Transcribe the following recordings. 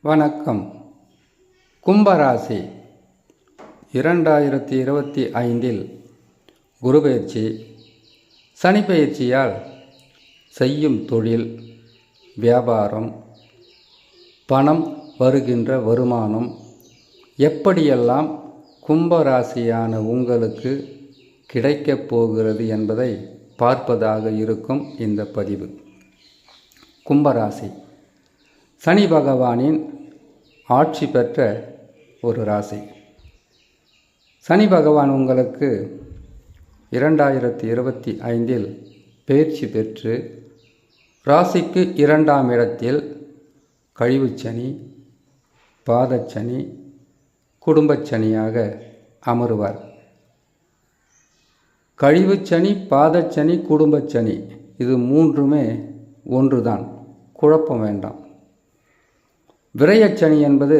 வணக்கம். கும்பராசி 2025 குரு பெயர்ச்சி, சனி பெயர்ச்சியால் செய்யும் தொழில், வியாபாரம், பணம் வருகின்ற வருமானம் எப்படியெல்லாம் கும்பராசியான உங்களுக்கு கிடைக்கப் போகிறது என்பதை பார்ப்பதாக இருக்கும் இந்த பதிவு. கும்பராசி சனி பகவானின் ஆட்சி பெற்ற ஒரு ராசி. சனி பகவான் உங்களுக்கு 2025 பெயர்ச்சி பெற்று ராசிக்கு 2ஆம் இடத்தில் கழிவுச்சனி, பாதச்சனி, குடும்பச்சனியாக அமருவார். கழிவுச்சனி, பாதச்சனி, குடும்பச்சனி இது மூன்றுமே ஒன்றுதான், குழப்பம் வேண்டாம். விரயச்சனி என்பது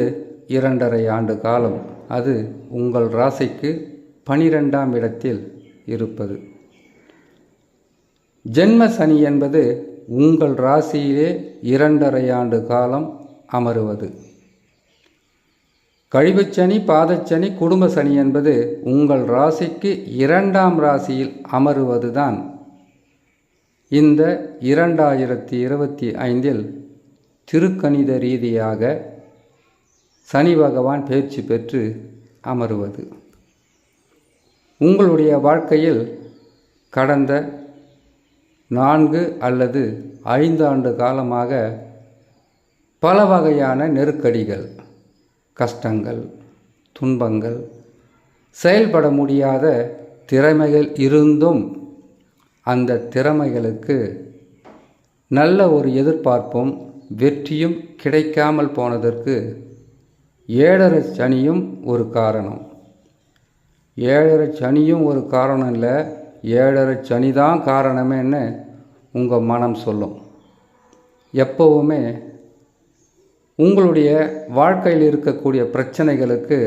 2.5 ஆண்டு காலம், அது உங்கள் ராசிக்கு 12ஆம் இடத்தில் இருப்பது. ஜென்ம சனி என்பது உங்கள் ராசியிலே 2.5 ஆண்டு காலம் அமருவது. கழிவுச்சனி, பாதச்சனி, குடும்ப சனி என்பது உங்கள் ராசிக்கு 2ஆம் ராசியில் அமருவதுதான் இந்த 2025 திருக்கணித ரீதியாக சனி பகவான் பெயர்ச்சி பெற்று அமருவது. உங்களுடைய வாழ்க்கையில் கடந்த 4 அல்லது 5 ஆண்டு காலமாக பல வகையான நெருக்கடிகள், கஷ்டங்கள், துன்பங்கள், செயல்பட முடியாத திறமைகள் இருந்தும் அந்த திறமைகளுக்கு நல்ல ஒரு எதிர்பார்ப்பும் வெற்றியும் கிடைக்காமல் போனதற்கு 7.5 சனியும் ஒரு காரணம். 7.5 சனியும் ஒரு காரணம் இல்லை, 7.5 சனி தான் காரணமேன்னு உங்கள் மனம் சொல்லும். எப்போவுமே உங்களுடைய வாழ்க்கையில் இருக்கக்கூடிய பிரச்சனைகளுக்கு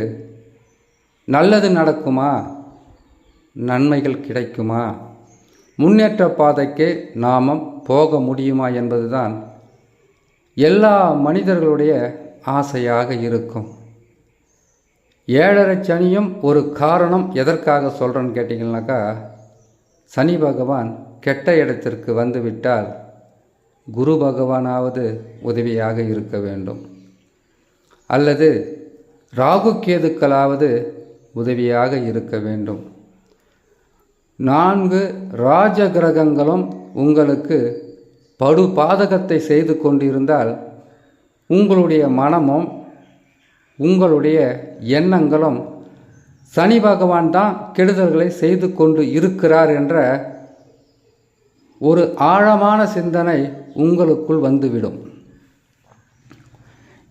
நல்லது நடக்குமா, நன்மைகள் கிடைக்குமா, முன்னேற்ற பாதைக்கு நாம் போக முடியுமா என்பதுதான் எல்லா மனிதர்களுடைய ஆசையாக இருக்கும். 7.5 சனியும் ஒரு காரணம். எதற்காக சொல்கிறேன்னு கேட்டிங்கன்னாக்கா, சனி பகவான் கெட்ட இடத்திற்கு வந்துவிட்டால் குரு பகவானாவது உதவியாக இருக்க வேண்டும், அல்லது ராகு கேதுக்களாவது உதவியாக இருக்க வேண்டும். 4 ராஜ கிரகங்களும் உங்களுக்கு படு பாதகத்தை செய்து கொண்டிருந்தால் உங்களுடைய மனமும் உங்களுடைய எண்ணங்களும் சனி பகவான் தான் கெடுதல்களை செய்து கொண்டு இருக்கிறார் என்ற ஒரு ஆழமான சிந்தனை உங்களுக்குள் வந்துவிடும்.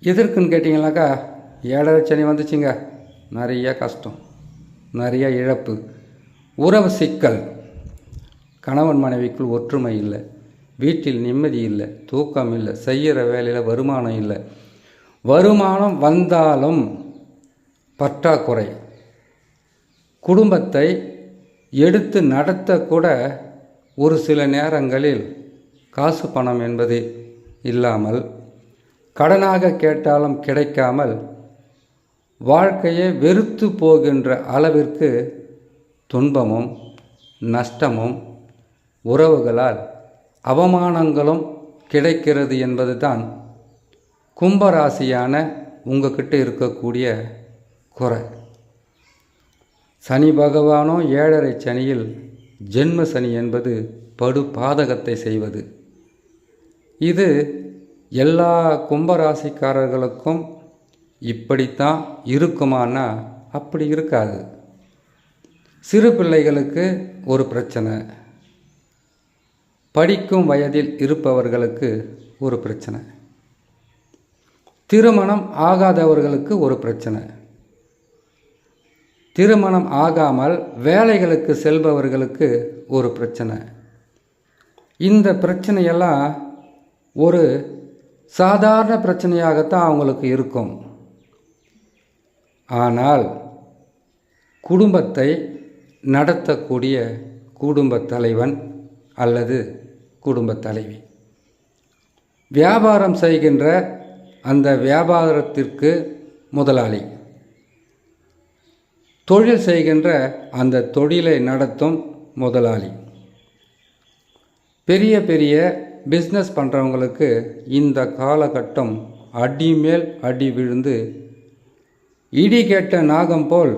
எதற்குன்னு கேட்டிங்கனாக்கா, 7.5 சனி வந்துச்சுங்க, நிறைய கஷ்டம், நிறைய இழப்பு, உறவு சிக்கல், கணவன் மனைவிக்குள் ஒற்றுமை இல்லை, வீட்டில் நிம்மதி இல்லை, தூக்கம் இல்லை, செய்கிற வேலையில் வருமானம் இல்லை, வருமானம் வந்தாலும் பற்றாக்குறை, குடும்பத்தை எடுத்து நடத்தக்கூட ஒரு சில நேரங்களில் காசு பணம் என்பது இல்லாமல், கடனாக கேட்டாலும் கிடைக்காமல் வாழ்க்கையை வெறுத்து போகின்ற அளவிற்கு துன்பமும் நஷ்டமும், உறவுகளால் அவமானங்களும் கிடைக்கிறது என்பது தான் கும்பராசியான உங்ககிட்ட இருக்கக்கூடிய குறை. சனி பகவானோ 7.5 சனியில் ஜென்ம சனி என்பது படு பாதகத்தை செய்வது. இது எல்லா கும்பராசிக்காரர்களுக்கும் இப்படித்தான் இருக்குமானா அப்படி இருக்காது. சிறு பிள்ளைகளுக்கு ஒரு பிரச்சனை, படிக்கும் வயதில் இருப்பவர்களுக்கு ஒரு பிரச்சனை, திருமணம் ஆகாதவர்களுக்கு ஒரு பிரச்சனை, திருமணம் ஆகாமல் வேலைகளுக்கு செல்பவர்களுக்கு ஒரு பிரச்சனை. இந்த பிரச்சனையெல்லாம் ஒரு சாதாரண பிரச்சனையாகத்தான் அவங்களுக்கு இருக்கும். ஆனால் குடும்பத்தை நடத்தக்கூடிய குடும்ப தலைவன் அல்லது குடும்ப தலைவி, வியாபாரம் செய்கின்ற அந்த வியாபாரத்திற்கு முதலாளி. தொழில் செய்கின்ற அந்த தொழிலை நடத்தும் முதலாளி. பெரிய பெரிய பிஸ்னஸ் பண்ணுறவங்களுக்கு இந்த காலகட்டம் அடிமேல் அடி விழுந்து இடி கேட்ட நாகம் போல்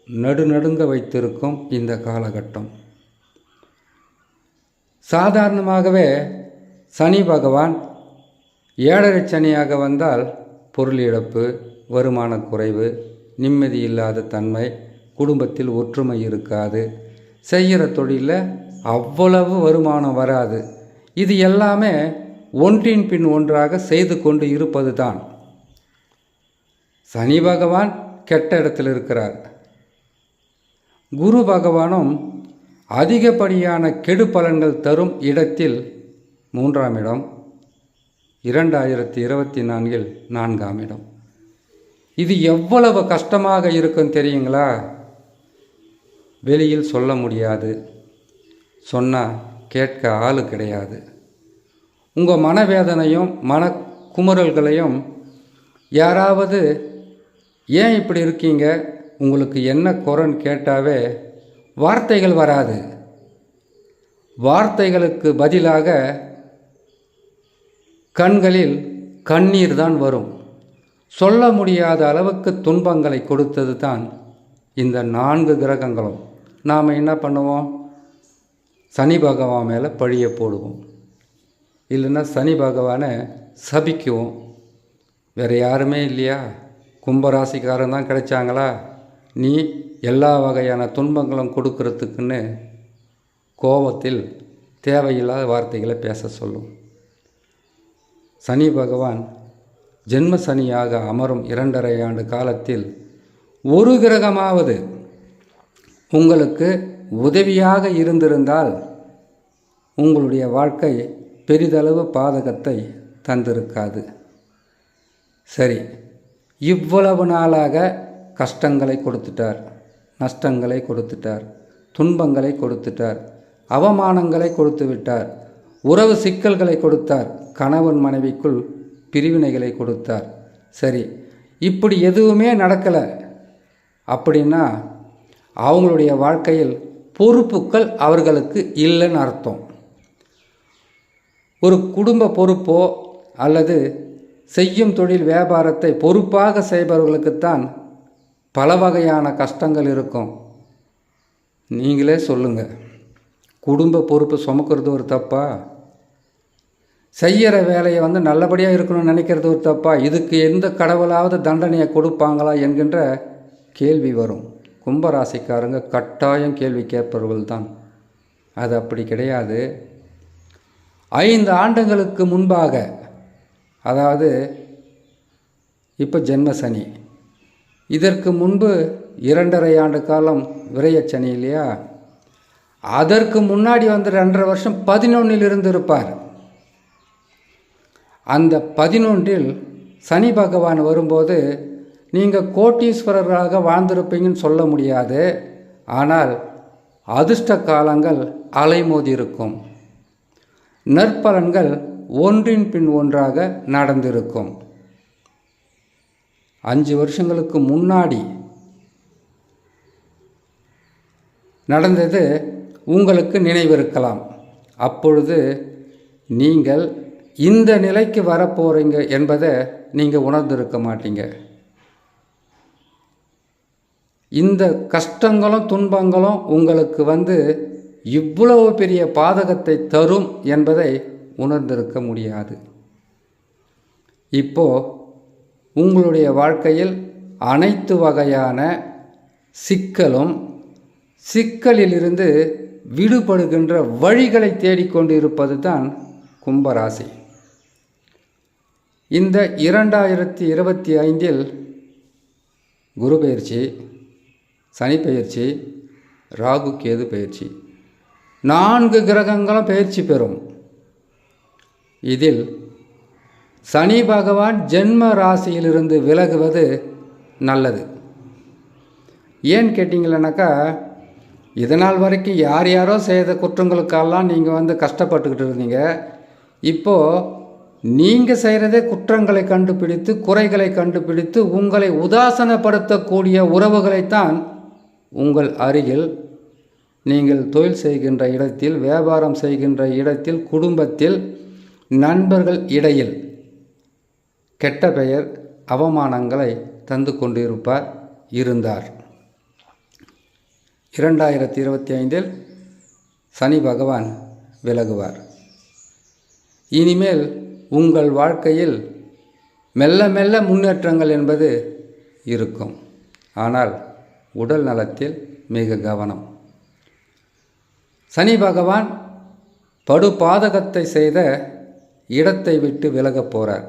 நடுநடுங்க வைத்திருக்கும் இந்த காலகட்டம். சாதாரணமாகவே சனி பகவான் 7.5 சனியாக வந்தால் பொருள் இழப்பு, வருமான குறைவு, நிம்மதி இல்லாத தன்மை, குடும்பத்தில் ஒற்றுமை இருக்காது, செய்கிற தொழிலில் அவ்வளவு வருமானம் வராது. இது எல்லாமே ஒன்றின் பின் ஒன்றாக செய்து கொண்டு இருப்பது தான். சனி பகவான் கெட்ட இடத்தில் இருக்கிறார். குரு பகவானும் அதிகப்படியான கெடு பலன்கள் தரும் இடத்தில் 3ஆம் இடம், 2024 4ஆம் இடம். இது எவ்வளவு கஷ்டமாக இருக்கும் தெரியுங்களா? வெளியில் சொல்ல முடியாது, சொன்னால் கேட்க ஆளு கிடையாது. உங்கள் மனவேதனையும் மன குமுறல்களையும் யாராவது ஏன் இப்படி இருக்கீங்க, உங்களுக்கு என்ன குறைன்னு கேட்டாவே வார்த்தைகள் வராது. வார்த்தைகளுக்கு பதிலாக கண்களில் கண்ணீர் தான் வரும். சொல்ல முடியாத அளவுக்கு துன்பங்களை கொடுத்தது தான் இந்த 4 கிரகங்களும். நாம் என்ன பண்ணுவோம்? சனி பகவான் மேலே பழியை போடுவோம், இல்லைன்னா சனி பகவானை சபிக்குவோம். வேறு யாருமே இல்லையா? கும்பராசிக்காரன் தான் கிடைச்சாங்களா? நீ எல்லா வகையான துன்பங்களும் கொடுக்கறதுக்குன்னு கோபத்தில் தேவையில்லாத வார்த்தைகளை பேச சொல்லும். சனி பகவான் ஜென்ம சனியாக அமரும் 2.5 ஆண்டு காலத்தில் ஒரு கிரகமாவது உங்களுக்கு உதவியாக இருந்திருந்தால் உங்களுடைய வாழ்க்கை பெரிதளவு பாதகத்தை தந்திருக்காது. சரி, இவ்வளவு நாளாக கஷ்டங்களை கொடுத்துட்டார், நஷ்டங்களை கொடுத்துட்டார், துன்பங்களை கொடுத்துட்டார், அவமானங்களை கொடுத்து விட்டார், உறவு சிக்கல்களை கொடுத்தார், கணவன் மனைவிக்குள் பிரிவினைகளை கொடுத்தார். சரி, இப்படி எதுவுமே நடக்கலை அப்படின்னா அவங்களுடைய வாழ்க்கையில் பொறுப்புகள் அவர்களுக்கு இல்லைன்னு அர்த்தம். ஒரு குடும்ப பொறுப்போ அல்லது செய்யும் தொழில் வியாபாரத்தை பொறுப்பாக செய்பவர்களுக்குத்தான் பல வகையான கஷ்டங்கள் இருக்கும். நீங்களே சொல்லுங்கள், குடும்ப பொறுப்பு சுமக்கிறது ஒரு தப்பா? செய்கிற வேலையை நல்லபடியாக இருக்கணும்னு நினைக்கிறது ஒரு தப்பா? இதுக்கு எந்த கடவுளாவது தண்டனையை கொடுப்பாங்களா என்கின்ற கேள்வி வரும். கும்பராசிக்காரங்க கட்டாயம் கேள்வி கேட்பவர்கள் தான். அது அப்படி கிடையாது. 5 ஆண்டுகளுக்கு முன்பாக, அதாவது இப்போ ஜென்ம சனி, இதற்கு முன்பு 2.5 ஆண்டு காலம் விரயச்சனி இல்லையா? அதற்கு முன்னாடி 2.5 வருஷம் 11 இருந்திருப்பார். அந்த 11 சனி பகவான் வரும்போது நீங்கள் கோட்டீஸ்வரர்களாக வாழ்ந்திருப்பீங்கன்னு சொல்ல முடியாது. ஆனால் அதிர்ஷ்ட காலங்கள் அலைமோதி இருக்கும். நற்பலன்கள் ஒன்றின் பின் ஒன்றாக நடந்திருக்கும். 5 வருஷங்களுக்கு முன்னாடி நடந்தது உங்களுக்கு நினைவிருக்கலாம். அப்பொழுது நீங்கள் இந்த நிலைக்கு வரப்போகிறீங்க என்பதை நீங்கள் உணர்ந்திருக்க மாட்டீங்க. இந்த கஷ்டங்களும் துன்பங்களும் உங்களுக்கு இவ்வளவு பெரிய பாதகத்தை தரும் என்பதை உணர்ந்திருக்க முடியாது. இப்போ உங்களுடைய வாழ்க்கையில் அனைத்து வகையான சிக்கலிலிருந்து விடுபடுகின்ற வழிகளை தேடிக்கொண்டு இருப்பது தான் கும்பராசி. இந்த 2025 குரு பயிற்சி, சனி பயிற்சி, ராகு கேது பயிற்சி, 4 கிரகங்களும் பயிற்சி பெறும். இதில் சனி பகவான் ஜென்ம ராசியிலிருந்து விலகுவது நல்லது. ஏன்னு கேட்டிங்களேனாக்கா, இதனால் வரைக்கும் யாரோ செய்த குற்றங்களுக்கெல்லாம் நீங்கள் கஷ்டப்பட்டுக்கிட்டு இருந்தீங்க. இப்போது நீங்கள் செய்கிறதே குற்றங்களை கண்டுபிடித்து குறைகளை கண்டுபிடித்து உங்களை உதாசனப்படுத்தக்கூடிய உறவுகளைத்தான் உங்கள் அருகில் நீங்கள் தொழில் செய்கின்ற இடத்தில், வியாபாரம் செய்கின்ற இடத்தில், குடும்பத்தில், நண்பர்கள் இடையில் கெட்ட பெயர் அவமானங்களை தந்து கொண்டிருப்பார் இருந்தார். 2025 சனி பகவான் விலகுவார். இனிமேல் உங்கள் வாழ்க்கையில் மெல்ல மெல்ல முன்னேற்றங்கள் என்பது இருக்கும். ஆனால் உடல் நலத்தில் மிக கவனம். சனி பகவான் படுபாதகத்தை செய்த இடத்தை விட்டு விலகப் போகிறார்.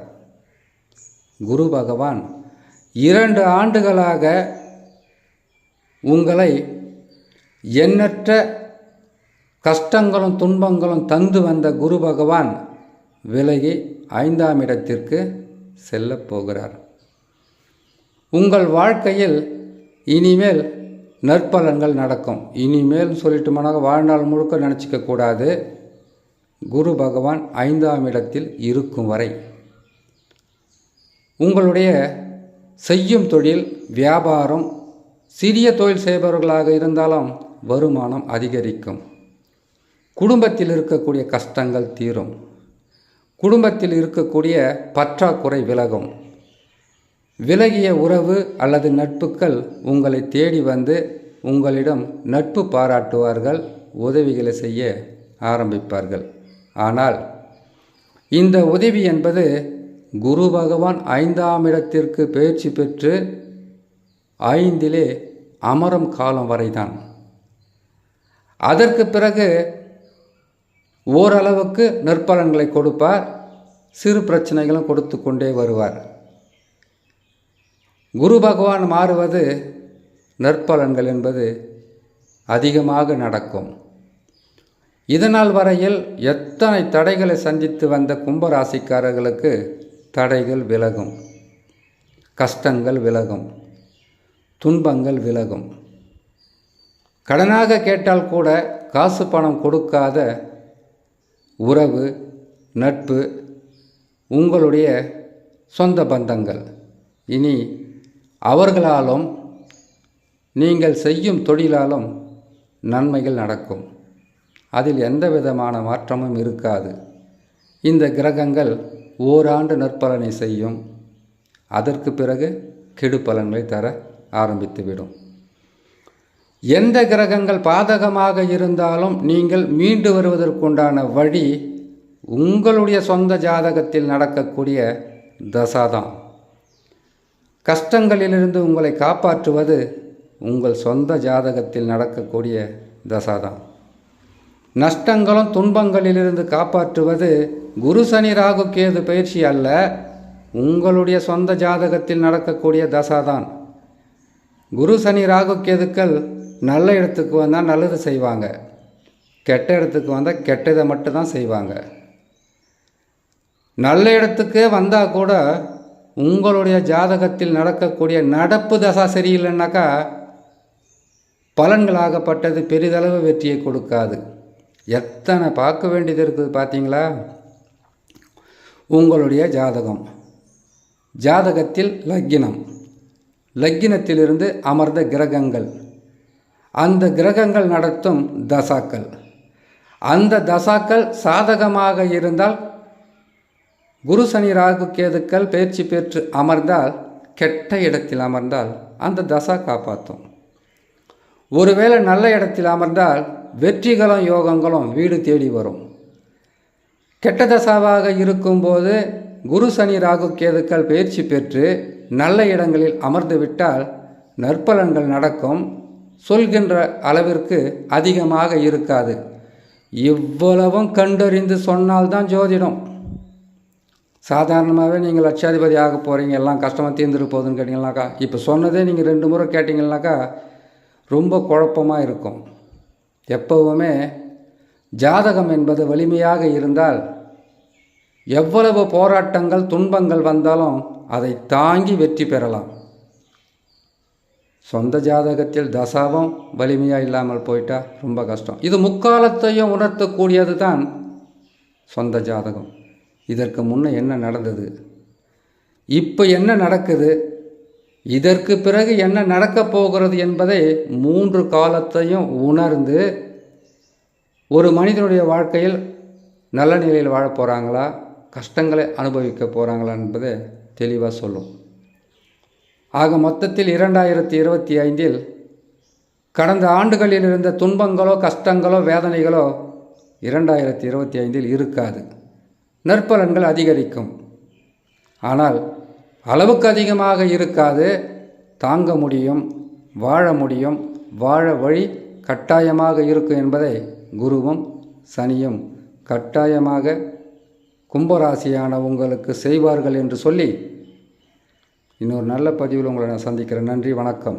குரு பகவான் 2 ஆண்டுகளாக உங்களை எண்ணற்ற கஷ்டங்களும் துன்பங்களும் தந்து வந்த குரு பகவான் விலகி 5ஆம் இடத்திற்கு செல்லப் போகிறார். உங்கள் வாழ்க்கையில் இனிமேல் நற்பலன்கள் நடக்கும். இனிமேல் சொல்லிட்டுமானாக வாழ்நாள் முழுக்க நினச்சிக்க கூடாது. குரு பகவான் 5ஆம் இடத்தில் இருக்கும் வரை உங்களுடைய செய்யும் தொழில், வியாபாரம், சிறிய தொழில் செய்பவர்களாக இருந்தாலும் வருமானம் அதிகரிக்கும். குடும்பத்தில் இருக்கக்கூடிய கஷ்டங்கள் தீரும். குடும்பத்தில் இருக்கக்கூடிய பற்றாக்குறை விலகும். விலகிய உறவு அல்லது நட்புகள் உங்களை தேடி வந்து உங்களிடம் நட்பு பாராட்டுவார்கள், உதவிகளை செய்ய ஆரம்பிப்பார்கள். ஆனால் இந்த உதவி என்பது குரு பகவான் 5ஆம் இடத்திற்கு பயிற்சி பெற்று 5இலே அமரும் காலம் வரைதான். அதற்கு பிறகு ஓரளவுக்கு நற்பலன்களை கொடுப்பார். சிறு பிரச்சனைகளும் கொடுத்து கொண்டே வருவார். குரு பகவான் மாறுவது நற்பலன்கள் என்பது அதிகமாக நடக்கும். இதனால் வரையில் எத்தனை தடைகளை சந்தித்து வந்த கும்பராசிக்காரர்களுக்கு தடைகள் விலகும், கஷ்டங்கள் விலகும், துன்பங்கள் விலகும். கடனாக கேட்டால் கூட காசு பணம் கொடுக்காத உறவு, நட்பு, உங்களுடைய சொந்த பந்தங்கள் இனி அவர்களாலும் நீங்கள் செய்யும் தொழிலாலும் நன்மைகள் நடக்கும். அதில் எந்த விதமான மாற்றமும் இருக்காது. இந்த கிரகங்கள் ஓராண்டு நற்பலனை செய்யும். அதற்கு பிறகு கெடு பலன்களை தர ஆரம்பித்துவிடும். எந்த கிரகங்கள் பாதகமாக இருந்தாலும் நீங்கள் மீண்டு வருவதற்குண்டான வழி உங்களுடைய சொந்த ஜாதகத்தில் நடக்கக்கூடிய தசாதான். கஷ்டங்களிலிருந்து உங்களை காப்பாற்றுவது உங்கள் சொந்த ஜாதகத்தில் நடக்கக்கூடிய தசாதான். நஷ்டங்களும் துன்பங்களிலிருந்து காப்பாற்றுவது குரு சனி ராகு கேது பயிற்சி அல்ல, உங்களுடைய சொந்த ஜாதகத்தில் நடக்கக்கூடிய தசாதான். குரு சனி ராகு கேதுக்கள் நல்ல இடத்துக்கு வந்தால் நல்லது செய்வாங்க, கெட்ட இடத்துக்கு வந்தால் கெட்டதை மட்டும்தான் செய்வாங்க. நல்ல இடத்துக்கு வந்தால் கூட உங்களுடைய ஜாதகத்தில் நடக்கக்கூடிய நடப்பு தசா சரியில்லைன்னாக்கா பலன்களாகப்பட்டது பெரிதளவு வெற்றியை கொடுக்காது. எத்தனை பார்க்க வேண்டியது இருக்குது பார்த்தீங்களா? உங்களுடைய ஜாதகம், ஜாதகத்தில் லக்கினம், லக்கினத்திலிருந்து அமர்ந்த கிரகங்கள், அந்த கிரகங்கள் நடத்தும் தசாக்கள், அந்த தசாக்கள் சாதகமாக இருந்தால் குரு சனி ராகு கேதுக்கள் பயிற்சி பெற்று அமர்ந்தால், கெட்ட இடத்தில் அமர்ந்தால் அந்த தசா காப்பாற்றும். ஒருவேளை நல்ல இடத்தில் அமர்ந்தால் வெற்றிகளும் யோகங்களும் வீடு தேடி வரும். கெட்ட தசாவாக இருக்கும்போது குரு சனி ராகு கேதுக்கள் பயிற்சி பெற்று நல்ல இடங்களில் அமர்ந்து விட்டால் நற்பலன்கள் நடக்கும். சொல்கின்ற அளவிற்கு அதிகமாக இருக்காது. இவ்வளவும் கண்டறிந்து சொன்னால்தான் ஜோதிடம். சாதாரணமாகவே நீங்கள் லட்சாதிபதி ஆக போகிறீங்க, எல்லாம் கஷ்டமாக தீர்ந்துட்டு போகுதுன்னு கேட்டிங்கனாக்கா, இப்போ சொன்னதே நீங்கள் 2 முறை கேட்டிங்கனாக்கா ரொம்ப குழப்பமாக இருக்கும். எப்பவுமே ஜாதகம் என்பது வலிமையாக இருந்தால் எவ்வளவு போராட்டங்கள் துன்பங்கள் வந்தாலும் அதை தாங்கி வெற்றி பெறலாம். சொந்த ஜாதகத்தில் தசாவும் வலிமையாக இல்லாமல் போயிட்டா ரொம்ப கஷ்டம். இது முக்காலத்தையும் உணர்த்தக்கூடியது தான் சொந்த ஜாதகம். இதற்கு முன்னே என்ன நடந்தது, இப்போ என்ன நடக்குது, இதற்கு பிறகு என்ன நடக்கப் போகிறது என்பதை 3 காலத்தையும் உணர்ந்து ஒரு மனிதனுடைய வாழ்க்கையில் நல்ல நிலையில் வாழப் போகிறாங்களா, கஷ்டங்களை அனுபவிக்க போகிறாங்களா என்பதை தெளிவாக சொல்லும். ஆக மொத்தத்தில் 2025இல் கடந்த ஆண்டுகளில் இருந்த துன்பங்களோ கஷ்டங்களோ வேதனைகளோ 2025இல் இருக்காது. நற்பலன்கள் அதிகரிக்கும். ஆனால் அளவுக்கு அதிகமாக இருக்காது. தாங்க முடியும், வாழ முடியும், வாழ வழி கட்டாயமாக இருக்கும் என்பதை குருவும் சனியும் கட்டாயமாக கும்பராசியான உங்களுக்கு செய்வார்கள் என்று சொல்லி இன்னொரு நல்ல பதிவில் உங்களை நான் சந்திக்கிறேன். நன்றி, வணக்கம்.